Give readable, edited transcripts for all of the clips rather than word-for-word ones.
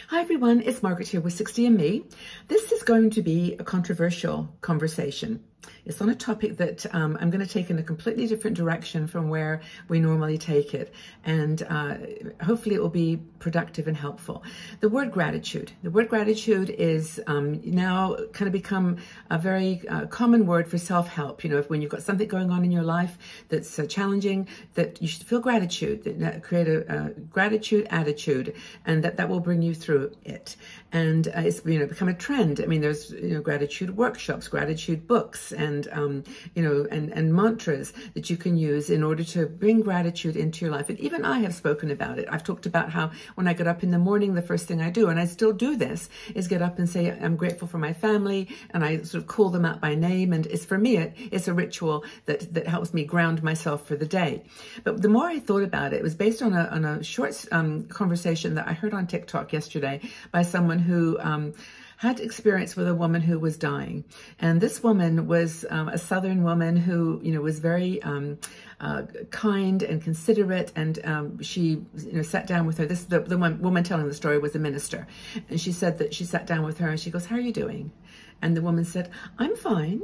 Hi everyone, it's Margaret here with 60 and Me. This is going to be a controversial conversation. It's on a topic that I'm going to take in a completely different direction from where we normally take it, and hopefully it will be productive and helpful. The word gratitude. The word gratitude is now kind of become a very common word for self-help. You know, when you've got something going on in your life that's challenging, that you should feel gratitude, that create a gratitude attitude, and that will bring you through it. And it's become a trend. I mean, there's gratitude workshops, gratitude books, and and mantras that you can use in order to bring gratitude into your life. And even I have spoken about it. I've talked about how when I get up in the morning, the first thing I do, and I still do this, is get up and say I'm grateful for my family, and I sort of call them out by name. And it's, for me, it's a ritual that helps me ground myself for the day. But the more I thought about it, it was based on a short conversation that I heard on TikTok yesterday by someone who had experience with a woman who was dying. And this woman was a Southern woman who, was very kind and considerate. And she, sat down with her. The woman telling the story was a minister. And she said that she sat down with her and she goes, "How are you doing?" And the woman said, "I'm fine.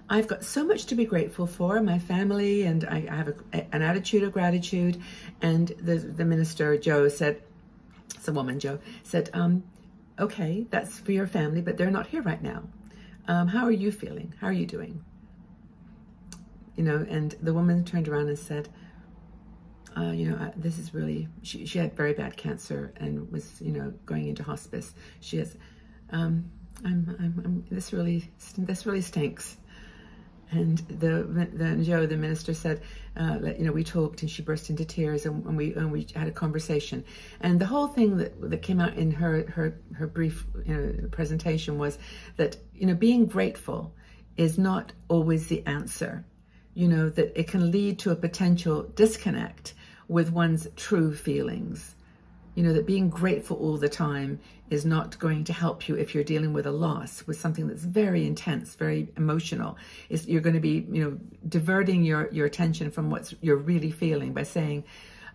I've got so much to be grateful for, my family, and I have an attitude of gratitude." And the minister, Joe, said, it's a woman, Joe, said, "Okay, that's for your family, but they're not here right now. How are you feeling? How are you doing?" And the woman turned around and said, this is really, she had very bad cancer and was, going into hospice. She has, this really stinks. And Joe, the minister, said, we talked, and she burst into tears, and we had a conversation. And the whole thing that came out in her brief presentation was that being grateful is not always the answer. That it can lead to a potential disconnect with one's true feelings. That being grateful all the time is not going to help you if you're dealing with a loss, with something that's very intense, very emotional. You're going to be, diverting your attention from what you're really feeling by saying,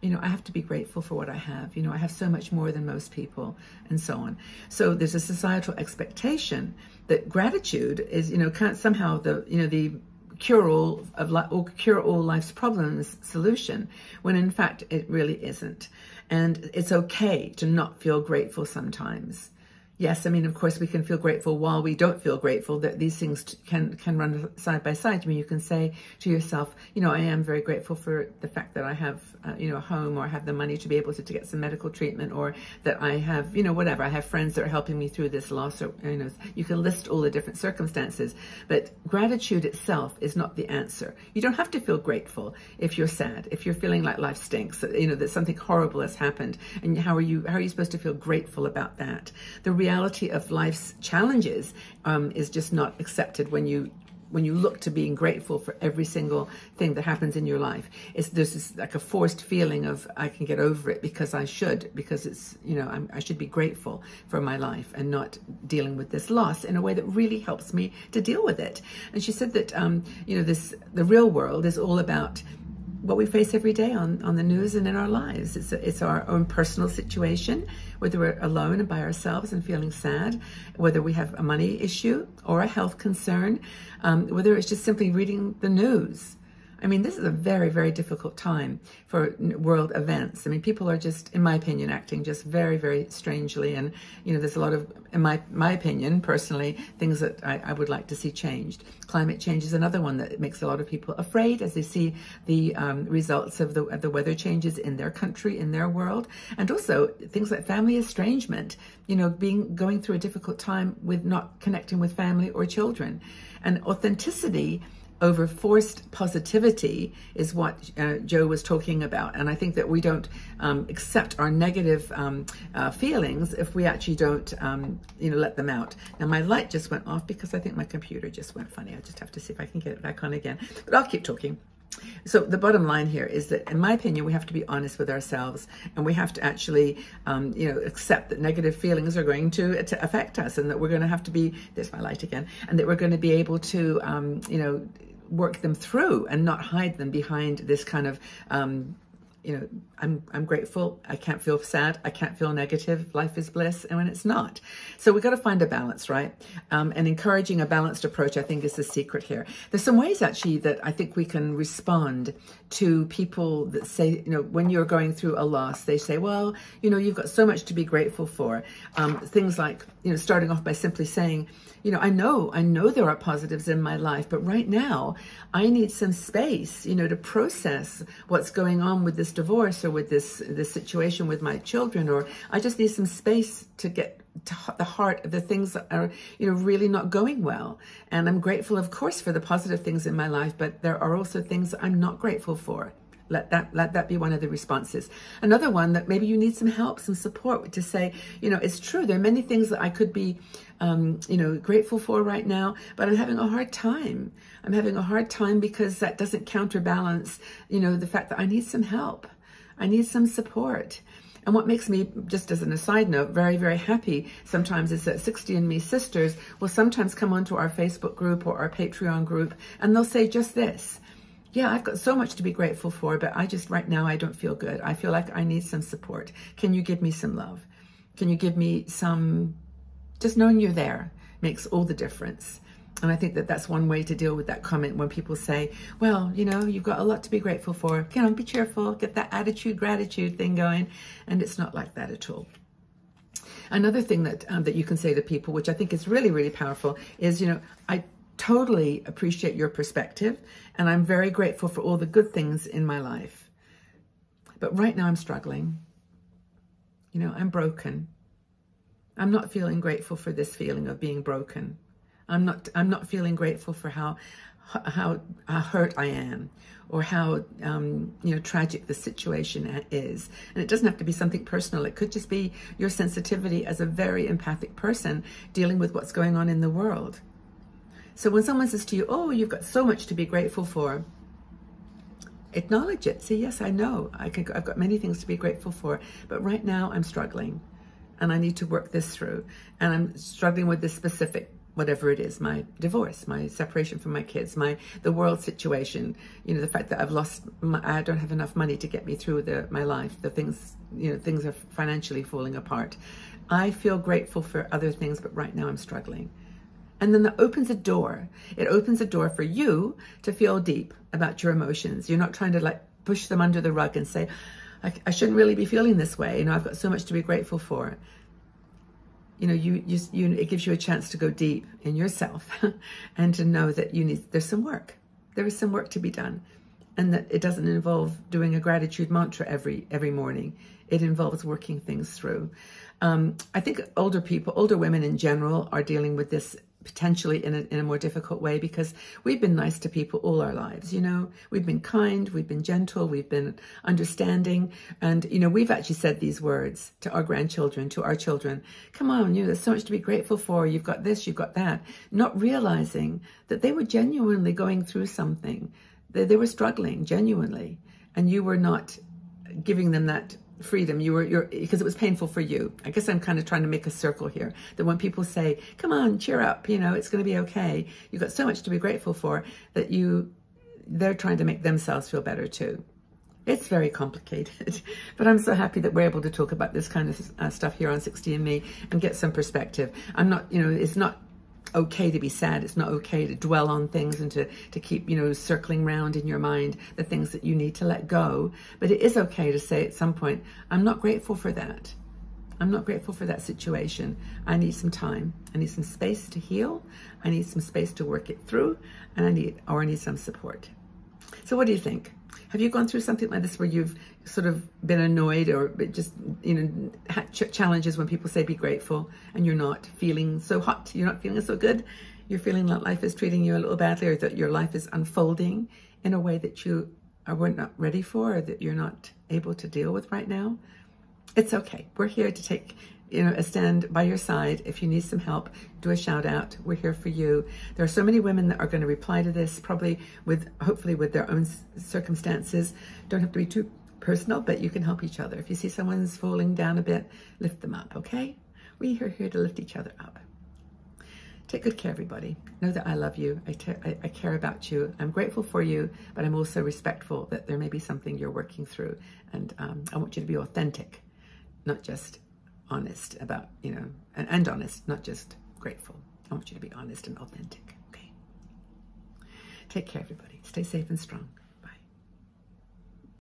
I have to be grateful for what I have. I have so much more than most people, and so on. So there's a societal expectation that gratitude is, kind of somehow the cure all life's problems solution, when in fact it really isn't. And it's okay to not feel grateful sometimes. Yes, I mean, of course, we can feel grateful while we don't feel grateful. That these things can run side by side. I mean, you can say to yourself, I am very grateful for the fact that I have, a home, or I have the money to be able to get some medical treatment, or that I have, whatever. I have friends that are helping me through this loss, or, you can list all the different circumstances. But gratitude itself is not the answer. You don't have to feel grateful if you're sad, if you're feeling like life stinks, that something horrible has happened. And how are you supposed to feel grateful about that? The reality of life's challenges is just not accepted when you look to being grateful for every single thing that happens in your life. There's this like a forced feeling of, I can get over it because it's, I should be grateful for my life and not dealing with this loss in a way that really helps me to deal with it. And she said that, the real world is all about what we face every day on the news and in our lives. It's our own personal situation, whether we're alone and by ourselves and feeling sad, whether we have a money issue or a health concern, whether it's just simply reading the news. I mean, this is a very, very difficult time for world events. I mean, people are just, in my opinion, acting just very, very strangely. And, there's a lot of, in my opinion, personally, things that I would like to see changed. Climate change is another one that makes a lot of people afraid as they see the results of the weather changes in their country, in their world. And also things like family estrangement, going through a difficult time with not connecting with family or children. And authenticity over forced positivity is what Joe was talking about. And I think that we don't accept our negative feelings if we actually don't, let them out. Now, my light just went off because I think my computer just went funny. I just have to see if I can get it back on again. But I'll keep talking. So the bottom line here is that, in my opinion, we have to be honest with ourselves, and we have to actually, accept that negative feelings are going to affect us, and that we're going to have to be, there's my light again, and that we're going to be able to, work them through and not hide them behind this kind of I'm grateful. I can't feel sad. I can't feel negative. Life is bliss. And when it's not. So we've got to find a balance, right? And encouraging a balanced approach, I think, is the secret here. There's some ways actually that I think we can respond to people that say, when you're going through a loss, they say, well, you've got so much to be grateful for. Things like, starting off by simply saying, I know there are positives in my life, but right now I need some space, to process what's going on with this divorce or with this situation with my children, or I just need some space to get to the heart of the things that are, really not going well. And I'm grateful, of course, for the positive things in my life, but there are also things that I'm not grateful for. Let that be one of the responses. Another one, that maybe you need some help, some support, to say, it's true. There are many things that I could be, grateful for right now, but I'm having a hard time. I'm having a hard time because that doesn't counterbalance, the fact that I need some help. I need some support. And what makes me, just as an aside note, very, very happy sometimes is that 60andMe sisters will sometimes come onto our Facebook group or our Patreon group, and they'll say just this. Yeah, I've got so much to be grateful for, but right now I don't feel good. I feel like I need some support. Can you give me some love? Can you give me some, just knowing you're there makes all the difference. And I think that that's one way to deal with that comment when people say, well, you've got a lot to be grateful for. Be cheerful, get that attitude, gratitude thing going. And it's not like that at all. Another thing that you can say to people, which I think is really, really powerful, is, I totally appreciate your perspective, and I'm very grateful for all the good things in my life. But right now I'm struggling. I'm broken. I'm not feeling grateful for this feeling of being broken. I'm not feeling grateful for how hurt I am, or how tragic the situation is. And it doesn't have to be something personal. It could just be your sensitivity as a very empathic person dealing with what's going on in the world. So when someone says to you, oh, you've got so much to be grateful for, acknowledge it. Say, yes, I know. I've got many things to be grateful for, but right now I'm struggling and I need to work this through. And I'm struggling with this specific, whatever it is, my divorce, my separation from my kids, the world situation, the fact that I don't have enough money to get me through my life, the things, things are financially falling apart. I feel grateful for other things, but right now I'm struggling. And then that opens a door. It opens a door for you to feel deep about your emotions. You're not trying to push them under the rug and say, I shouldn't really be feeling this way. I've got so much to be grateful for. It gives you a chance to go deep in yourself and to know that there's some work. There is some work to be done. And that it doesn't involve doing a gratitude mantra every morning. It involves working things through. I think older women in general are dealing with this potentially in a more difficult way, because we've been nice to people all our lives. We've been kind, we've been gentle, we've been understanding, and we've actually said these words to our grandchildren, to our children. Come on, there's so much to be grateful for. You've got this, you've got that, not realizing that they were genuinely going through something. They were struggling genuinely, and you were not giving them that freedom. Because it was painful for you. I guess I'm kind of trying to make a circle here, that when people say, come on, cheer up, it's going to be okay, you've got so much to be grateful for, that they're trying to make themselves feel better too. It's very complicated, but I'm so happy that we're able to talk about this kind of stuff here on 60andMe and get some perspective. I'm not, it's not okay to be sad. It's not okay to dwell on things and to keep, circling around in your mind the things that you need to let go. But it is okay to say at some point, I'm not grateful for that. I'm not grateful for that situation. I need some time. I need some space to heal. I need some space to work it through, and I need some support. So what do you think? Have you gone through something like this where you've sort of been annoyed or just, had challenges when people say be grateful and you're not feeling so hot, you're not feeling so good, you're feeling like life is treating you a little badly, or that your life is unfolding in a way that you weren't not ready for, or that you're not able to deal with right now? It's okay. We're here to take a stand by your side. If you need some help, do a shout out. We're here for you. There are so many women that are going to reply to this, hopefully with their own circumstances. Don't have to be too personal, but you can help each other. If you see someone's falling down a bit, lift them up, okay? We are here to lift each other up. Take good care, everybody. Know that I love you. I care about you. I'm grateful for you, but I'm also respectful that there may be something you're working through. And I want you to be authentic, not just honest about, and honest, not just grateful. I want you to be honest and authentic. Okay. Take care, everybody. Stay safe and strong.